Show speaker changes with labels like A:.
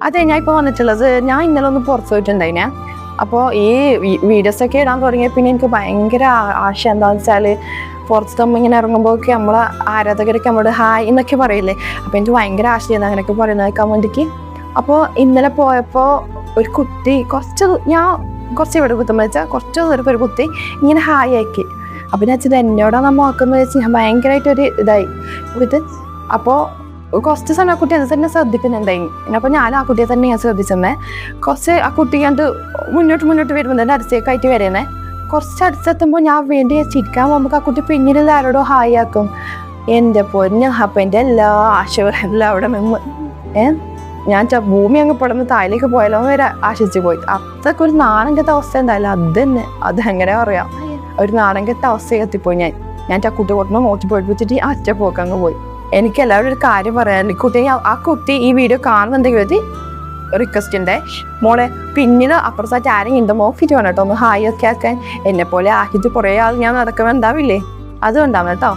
A: അതെ, ഞാൻ ഇപ്പോൾ വന്നിട്ടുള്ളത്, ഞാൻ ഇന്നലെ ഒന്ന് പുറത്ത് പോയിട്ടുണ്ടായിനെ. അപ്പോൾ ഈ വീഡിയോസൊക്കെ ഇടാൻ തുടങ്ങിയ പിന്നെ എനിക്ക് ഭയങ്കര ആശ. എന്താണെന്ന് വെച്ചാൽ പുറത്ത് നമ്മൾ ഇങ്ങനെ ഇറങ്ങുമ്പോഴൊക്കെ നമ്മളെ ആരാധകരൊക്കെ നമ്മളോട് ഹായ് എന്നൊക്കെ പറയില്ലേ. അപ്പോൾ എനിക്ക് ഭയങ്കര ആശയാണ് അങ്ങനെയൊക്കെ പറയുന്നത് കേൾക്കാൻ വേണ്ടിക്ക്. അപ്പോൾ ഇന്നലെ പോയപ്പോൾ ഒരു കുട്ടി ഞാൻ കുറച്ച് ഇവിടെ കുത്തുമ്പോൾ വെച്ചാൽ കുറച്ച് ദൂരം ഒരു കുട്ടി ഇങ്ങനെ ഹായ് ആക്കി. അപ്പം ഞാൻ വെച്ചത് എന്നോടാണ് നമ്മൾ നോക്കുന്നത് വെച്ച് ഞാൻ ഭയങ്കരമായിട്ടൊരു ഇതായി ഇത്. അപ്പോൾ കുറച്ച് സമയം ആ കുട്ടി അത് തന്നെ ശ്രദ്ധിക്കുന്നുണ്ടായി. അപ്പോൾ ഞാൻ ആ കുട്ടിയെ തന്നെ ഞാൻ ശ്രദ്ധിച്ചെന്നേ. കുറച്ച് ആ കുട്ടി കണ്ട് മുന്നോട്ട് വരുമ്പോൾ തന്നെ അടുത്തേക്കായിട്ട് വരുന്നേ. കുറച്ച് അടുത്തെത്തുമ്പോൾ ഞാൻ വേണ്ടി ചിരിക്കാൻ പോകുമ്പോൾ ആ കുട്ടി പിന്നീട് ആരോടോ ഹായ് ആക്കും. എൻ്റെ പൊന്ന്. അപ്പം എൻ്റെ എല്ലാ ആശകളും എല്ലാം അവിടെ നിന്ന് ഞാൻ ഭൂമി അങ്ങ് പൊടന്ന് താഴേക്ക് പോയാലോ വരെ ആശിച്ചു പോയി. അത്രയ്ക്ക് ഒരു നാണംകെട്ട അവസ്ഥ എന്തായാലും അത് തന്നെ. അതെങ്ങനെ പറയാം, ഒരു നാണംകെട്ട അവസ്ഥയിൽ എത്തിപ്പോയി ഞാൻ ആ കുട്ടി കൊണ്ടുവന്ന് നോക്കി പോയിപ്പിച്ചിട്ട് ആ അച്ഛ പോക്കങ്ങ് പോയി. എനിക്ക് എല്ലാവരും ഒരു കാര്യം പറയാനില്ല. ആ കുട്ടി ഈ വീഡിയോ കാണുന്നുണ്ടെങ്കിൽ റിക്വസ്റ്റ് ഉണ്ട്, മോളെ പിന്നീട് അപ്പുറത്തായിട്ട് ആരെങ്കിലും ഉണ്ടോ നോക്കിയിട്ട് വേണം കേട്ടോ ഒന്ന് ഹായ് ഒക്കെ ആക്കാൻ. എന്നെ പോലെ ആക്കിയിട്ട് കുറേ ആൾ ഞാൻ നടക്കുമ്പോൾ ഉണ്ടാവില്ലേ, അതുകൊണ്ടാണ് കേട്ടോ.